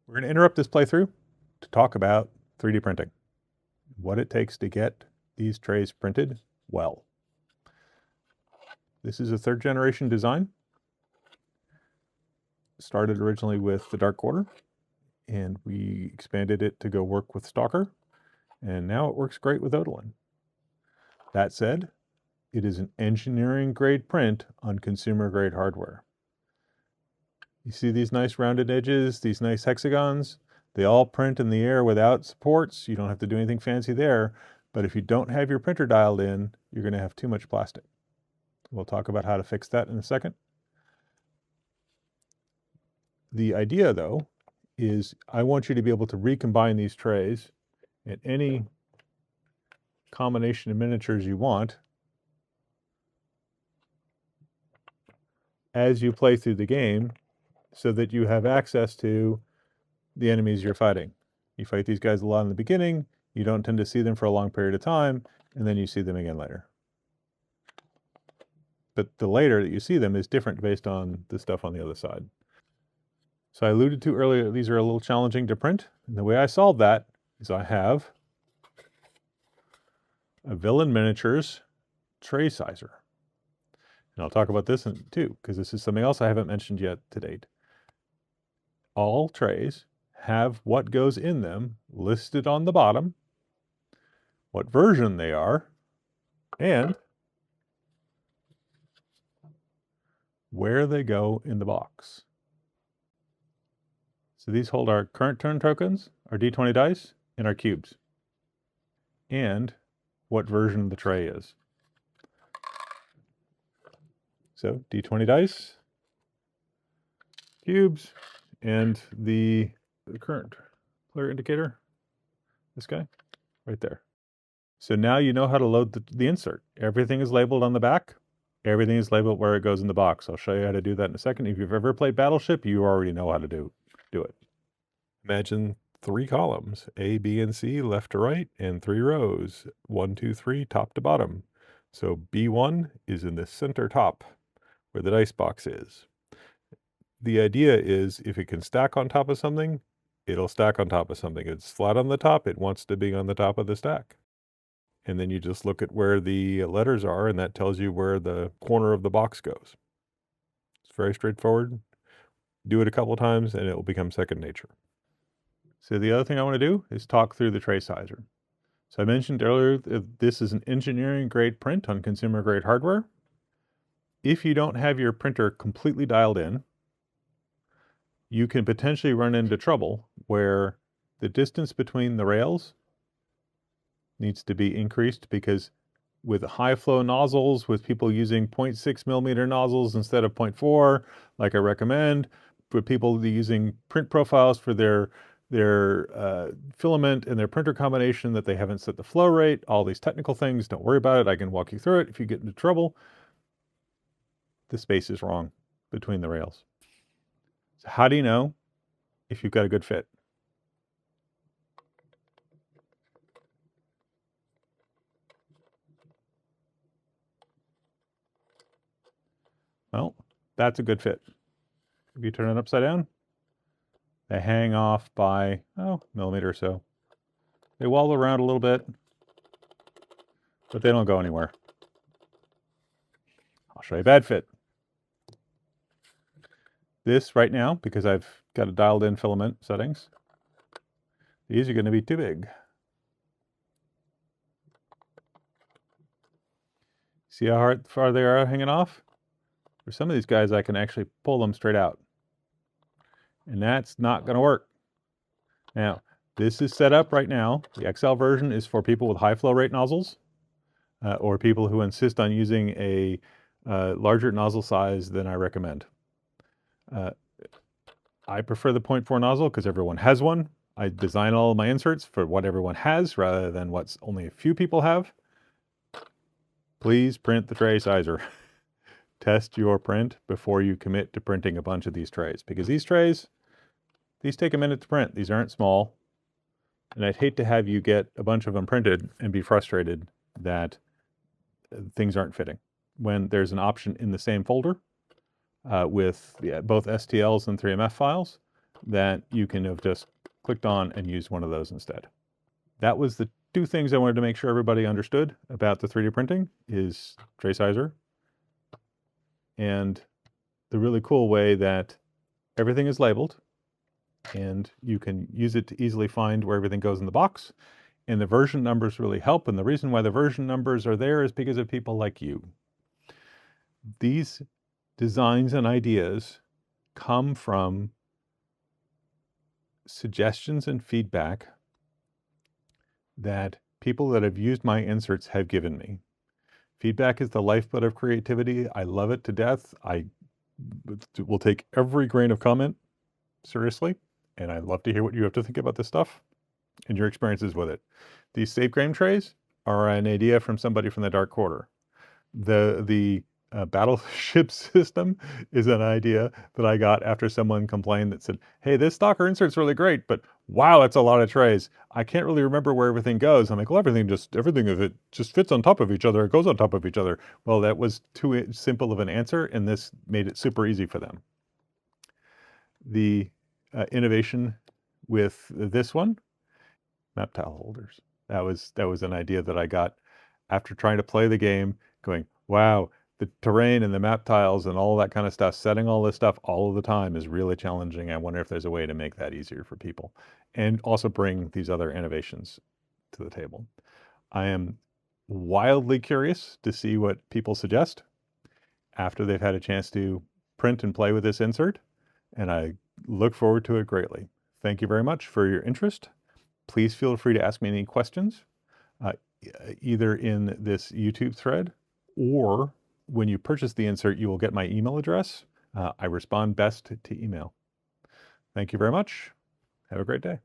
We're going to interrupt this playthrough to talk about 3D printing, what it takes to get these trays printed well. This is a third generation design. Started originally with the Dark Quarter, and we expanded it to go work with Stalker, and now it works great with Odalin. That said, it is an engineering grade print on consumer grade hardware. You see these nice rounded edges, these nice hexagons? They all print in the air without supports. You don't have to do anything fancy there. But if you don't have your printer dialed in, you're going to have too much plastic. We'll talk about how to fix that in a second. The idea, though, is I want you to be able to recombine these trays at any combination of miniatures you want as you play through the game, so that you have access to the enemies you're fighting. You fight these guys a lot in the beginning, you don't tend to see them for a long period of time, and then you see them again later. But the later that you see them is different based on the stuff on the other side. So I alluded to earlier, these are a little challenging to print. And the way I solve that is I have a Villain Miniatures tray sizer. And I'll talk about this too, because this is something else I haven't mentioned yet to date. All trays have what goes in them listed on the bottom, what version they are, and where they go in the box. So these hold our current turn tokens, our D20 dice, and our cubes, and what version the tray is. So D20 dice, cubes, and the current player indicator, this guy, right there. So now you know how to load the insert. Everything is labeled on the back. Everything is labeled where it goes in the box. I'll show you how to do that in a second. If you've ever played Battleship, you already know how to do it. Imagine 3 columns, A, B, and C, left to right, and 3 rows, 1, 2, 3, top to bottom. So B1 is in the center top, where the dice box is. The idea is if it can stack on top of something, it'll stack on top of something. It's flat on the top, it wants to be on the top of the stack. And then you just look at where the letters are, and that tells you where the corner of the box goes. It's very straightforward. Do it a couple times, and it will become second nature. So the other thing I want to do is talk through the tray sizer. So I mentioned earlier that this is an engineering grade print on consumer grade hardware. If you don't have your printer completely dialed in, you can potentially run into trouble where the distance between the rails needs to be increased, because with high flow nozzles, with people using 0.6 millimeter nozzles instead of 0.4, like I recommend, for people using print profiles for their filament and their printer combination that they haven't set the flow rate, all these technical things, don't worry about it. I can walk you through it. If you get into trouble, the space is wrong between the rails. So how do you know if you've got a good fit? Well, that's a good fit. If you turn it upside down, they hang off by, a millimeter or so. They wobble around a little bit, but they don't go anywhere. I'll show you a bad fit. This right now, because I've got a dialed in filament settings, these are going to be too big. See how far they are hanging off? For some of these guys, I can actually pull them straight out. And that's not going to work. Now, this is set up right now. The XL version is for people with high flow rate nozzles, or people who insist on using a larger nozzle size than I recommend. I prefer the 0.4 nozzle because everyone has one. I design all of my inserts for what everyone has rather than what's only a few people have. Please print the tray sizer. Test your print before you commit to printing a bunch of these trays, because these trays, these take a minute to print. These aren't small. And I'd hate to have you get a bunch of them printed and be frustrated that things aren't fitting, when there's an option in the same folder with both STLs and 3MF files that you can have just clicked on and used one of those instead. That was the two things I wanted to make sure everybody understood about the 3D printing is tray sizer and the really cool way that everything is labeled and you can use it to easily find where everything goes in the box. And the version numbers really help. And the reason why the version numbers are there is because of people like you. These designs and ideas come from suggestions and feedback that people that have used my inserts have given me. Feedback is the lifeblood of creativity. I love it to death. I will take every grain of comment seriously, and I'd love to hear what you have to think about this stuff and your experiences with it. These save game trays are an idea from somebody from the Dark Quarter. The Battleship system is an idea that I got after someone complained that said, hey, this Stalker insert's really great, but wow, that's a lot of trays. I can't really remember where everything goes. I'm like, well, everything of it just fits on top of each other. It goes on top of each other. Well, that was too simple of an answer, and this made it super easy for them. The innovation with this one, map tile holders. That was an idea that I got after trying to play the game, going, wow, the terrain and the map tiles and all that kind of stuff, setting all this stuff all of the time is really challenging. I wonder if there's a way to make that easier for people and also bring these other innovations to the table. I am wildly curious to see what people suggest after they've had a chance to print and play with this insert, and I look forward to it greatly. Thank you very much for your interest. Please feel free to ask me any questions, either in this YouTube thread or when you purchase the insert, you will get my email address. I respond best to email. Thank you very much. Have a great day.